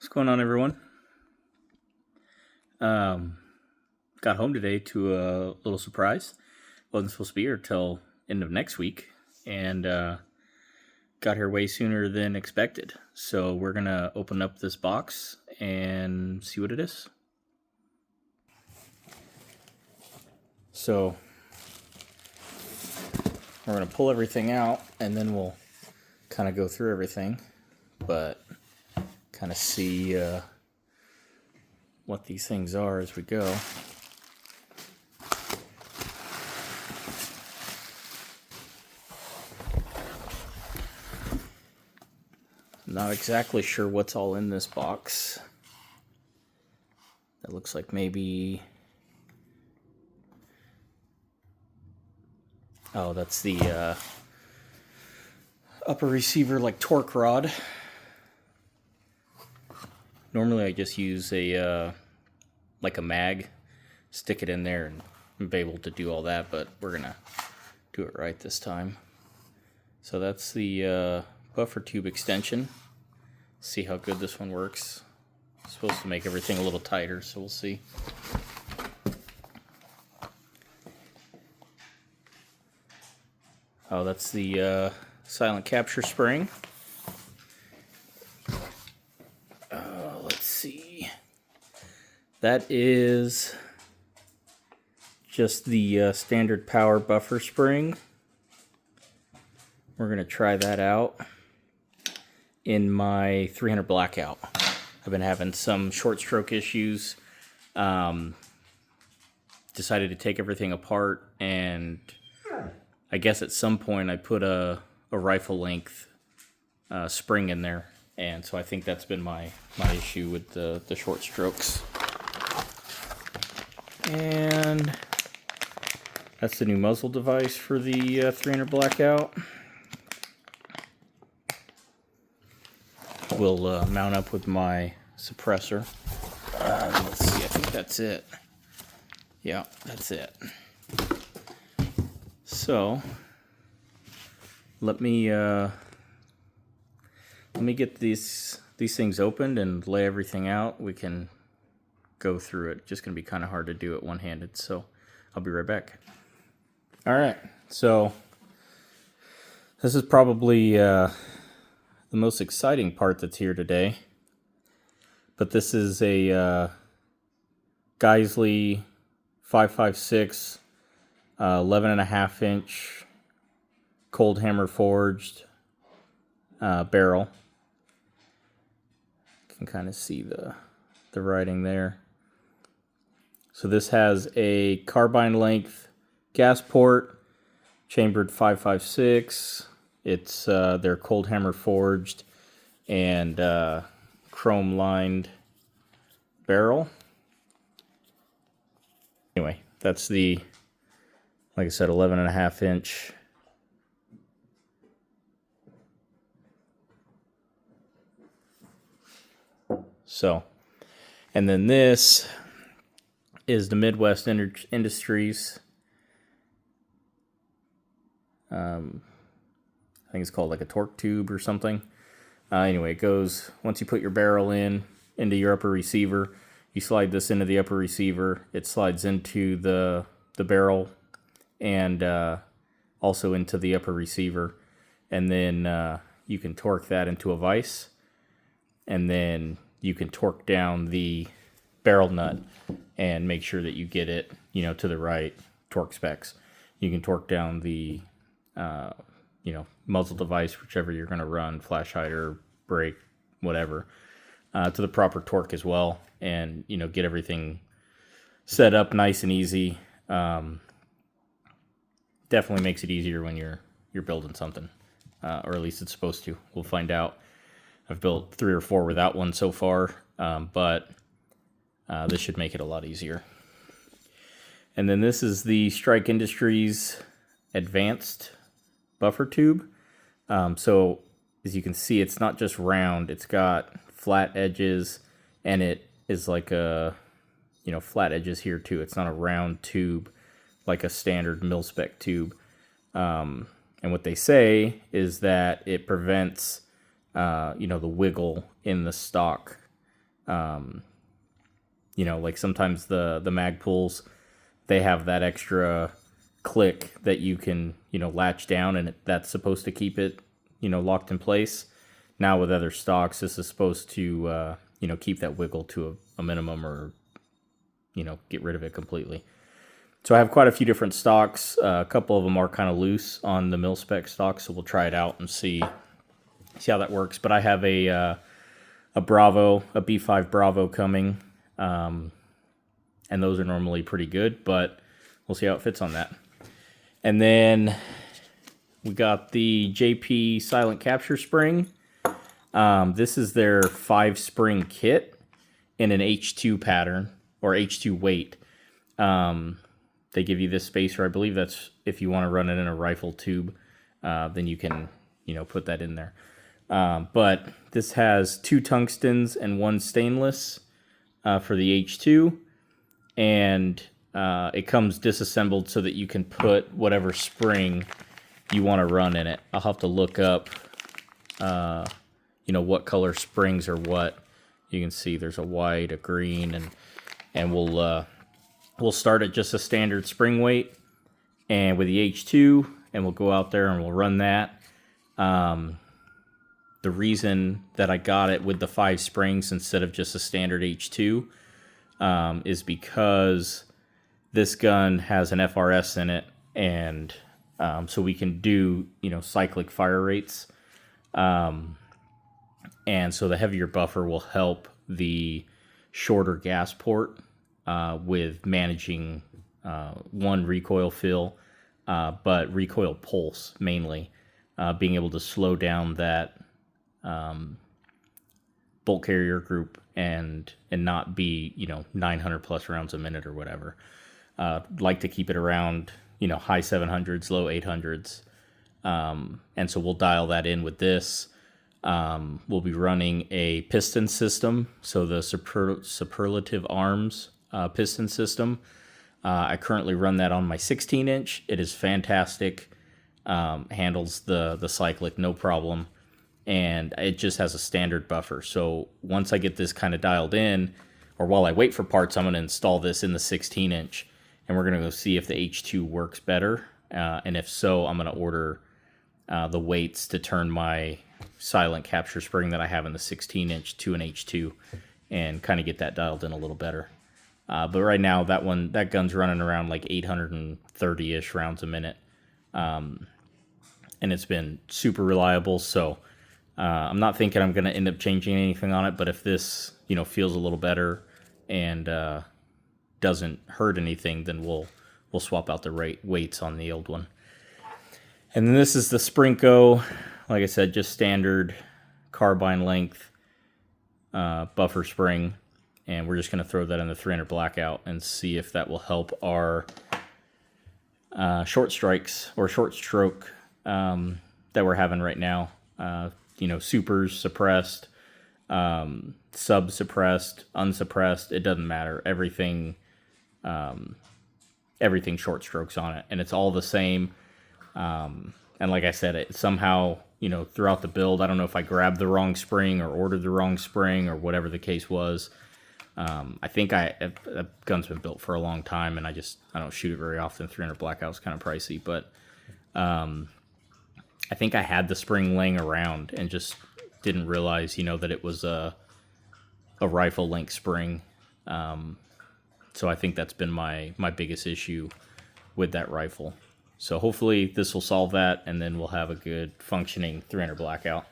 What's going on, everyone? Um, got home today to a little surprise. Wasn't supposed to be here till end of next week, and got here way sooner than expected. So we're gonna open up this box and see what it is. So we're gonna pull everything out, and then we'll kind of go through everything, but kind of see what these things are as we go. Not exactly sure what's all in this box. That looks like maybe... Oh, that's the upper receiver, like torque rod. Normally I just use a like a mag, stick it in there and be able to do all that, but we're gonna do it right this time. So that's the buffer tube extension. See how good this one works. It's supposed to make everything a little tighter, so we'll see. Oh, that's the silent capture spring. Let's see. That is just the standard power buffer spring. We're going to try that out in my 300 blackout. I've been having some short stroke issues. Decided to take everything apart, and I guess at some point I put a rifle length spring in there, and so I think that's been my issue with the short strokes. And that's the new muzzle device for the 300 blackout. Will mount up with my suppressor. Let's see, I think that's it. Yeah, that's it. So let me get these things opened and lay everything out. We can go through it. Just gonna be kind of hard to do it one-handed, so I'll be right back. All right, so this is probably the most exciting part that's here today. But this is a Geisley 5.56 11.5 inch cold hammer forged barrel. You can kind of see the writing there. So this has a carbine length gas port, chambered 5.56. It's their cold hammer forged and chrome lined barrel. Anyway, that's the, like I said, 11.5 inch. So, and then this is the Midwest Industries. I think it's called like a torque tube or something. Anyway, it goes, once you put your barrel into your upper receiver, you slide this into the upper receiver. It slides into the barrel and also into the upper receiver. And then you can torque that into a vise. And then you can torque down the barrel nut and make sure that you get it, to the right torque specs. You can torque down the, muzzle device, whichever you're going to run, flash hider, brake, whatever, to the proper torque as well, and get everything set up nice and easy. Definitely makes it easier when you're building something, or at least it's supposed to. We'll find out. I've built 3 or 4 without one so far, but this should make it a lot easier. And then this is the Strike Industries Advanced Buffer Tube. So as you can see, it's not just round, it's got flat edges, and it is like a, flat edges here too. It's not a round tube like a standard mil-spec tube. And what they say is that it prevents, the wiggle in the stock You know, like sometimes the mag pulls, they have that extra click that you can, you know, latch down, and that's supposed to keep it, you know, locked in place. Now with other stocks, this is supposed to, you know, keep that wiggle to a minimum, or, you know, get rid of it completely. So I have quite a few different stocks. A couple of them are kind of loose on the mil spec stock, so we'll try it out and see how that works. But I have a Bravo, a B5 Bravo coming, and those are normally pretty good, but we'll see how it fits on that. And then we got the JP Silent Capture Spring. This is their 5-spring kit in an H2 pattern, or H2 weight. They give you this spacer. I believe that's if you want to run it in a rifle tube, then you can, you know, put that in there. But this has 2 tungstens and 1 stainless for the H2, and it comes disassembled so that you can put whatever spring you want to run in it. I'll have to look up, you know, what color springs are what. You can see there's a white, a green, and we'll start at just a standard spring weight, and with the H2, and we'll go out there and we'll run that. The reason that I got it with the 5 springs instead of just a standard H2 is because this gun has an FRS in it, and so we can do, you know, cyclic fire rates. And so the heavier buffer will help the shorter gas port with managing one, recoil feel, but recoil pulse mainly, being able to slow down that bolt carrier group and not be, you know, 900 plus rounds a minute or whatever. Like to keep it around, you know, high 700s, low 800s. And so we'll dial that in with this. We'll be running a piston system, so the Superlative Arms piston system. I currently run that on my 16-inch. It is fantastic. Handles the cyclic no problem, and it just has a standard buffer. So once I get this kind of dialed in, or while I wait for parts, I'm going to install this in the 16-inch, and we're going to go see if the H2 works better. And if so, I'm going to order the weights to turn my silent capture spring that I have in the 16-inch to an H2 and kind of get that dialed in a little better. But right now, that gun's running around like 830-ish rounds a minute. And it's been super reliable, so I'm not thinking I'm going to end up changing anything on it, but if this, you know, feels a little better and doesn't hurt anything, then we'll swap out the weights on the old one. And then this is the Sprinko, like I said, just standard carbine length buffer spring, and we're just going to throw that in the 300 blackout and see if that will help our short strikes or short stroke that we're having right now. You know, supers suppressed, sub suppressed, unsuppressed, it doesn't matter. Everything short strokes on it, and it's all the same. And like I said, it somehow, you know, throughout the build, I don't know if I grabbed the wrong spring or ordered the wrong spring or whatever the case was. I think that gun's been built for a long time, and I don't shoot it very often. 300 blackout's kind of pricey, but I think I had the spring laying around and just didn't realize, you know, that it was a rifle length spring. So I think that's been my biggest issue with that rifle. So hopefully this will solve that, and then we'll have a good functioning 300 blackout.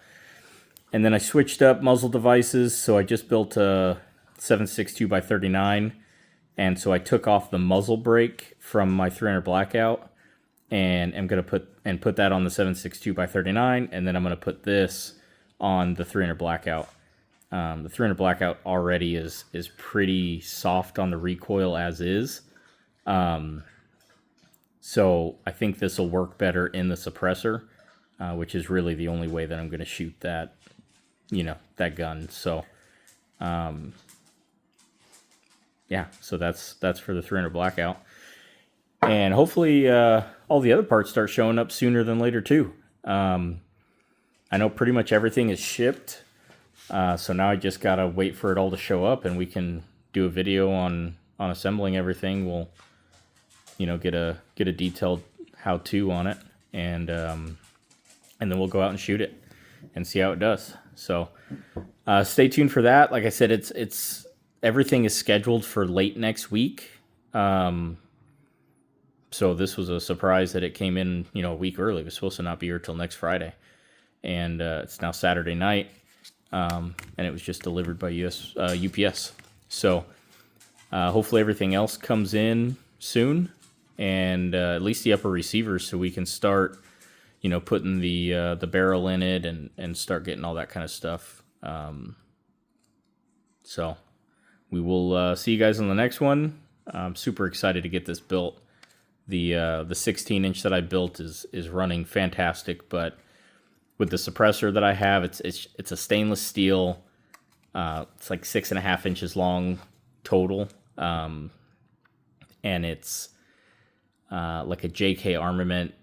And then I switched up muzzle devices, so I just built a 7.62 by 39, and so I took off the muzzle brake from my 300 blackout, and I'm gonna put that on the 7.62 by 39, and then I'm gonna put this on the 300 blackout. The 300 blackout already is pretty soft on the recoil as is, so I think this will work better in the suppressor, which is really the only way that I'm gonna shoot that, you know, that gun. So yeah, so that's for the 300 blackout, and hopefully all the other parts start showing up sooner than later too. I know pretty much everything is shipped. So now I just gotta wait for it all to show up, and we can do a video on assembling everything. We'll, get a detailed how-to on it, and then we'll go out and shoot it and see how it does. So stay tuned for that. Like I said, it's everything is scheduled for late next week. So this was a surprise that it came in, a week early. It was supposed to not be here till next Friday, and it's now Saturday night, and it was just delivered by UPS. So hopefully everything else comes in soon, and at least the upper receivers, so we can start, putting the barrel in it and start getting all that kind of stuff. So we will see you guys on the next one. I'm super excited to get this built. The 16-inch that I built is running fantastic, but with the suppressor that I have, it's a stainless steel. It's like 6.5 inches long total, and it's like a JK Armament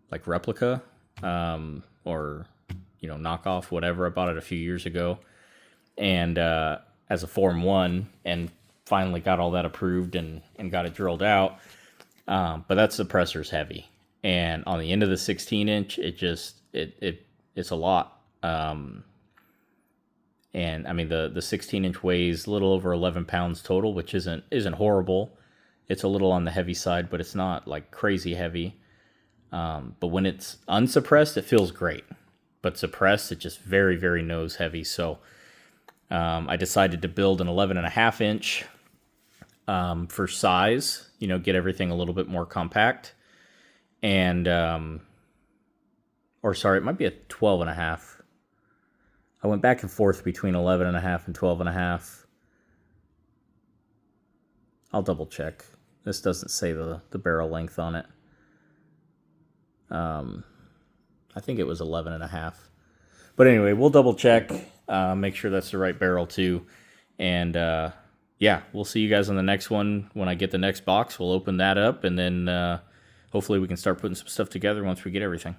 like replica, or knockoff, whatever. I bought it a few years ago, and as a Form 1, and finally got all that approved and got it drilled out. But that suppressor's heavy, and on the end of the 16-inch, it's a lot. And I mean, the 16-inch weighs a little over 11 pounds total, which isn't horrible. It's a little on the heavy side, but it's not like crazy heavy. But when it's unsuppressed, it feels great, but suppressed, it's just very, very nose heavy. So I decided to build an 11.5 inch for size, get everything a little bit more compact. And, or sorry, it might be a 12.5. I went back and forth between 11.5 and 12.5. I'll double check. This doesn't say the barrel length on it. I think it was 11.5. But anyway, we'll double check, make sure that's the right barrel too. And yeah, we'll see you guys on the next one. When I get the next box, we'll open that up, and then hopefully we can start putting some stuff together once we get everything.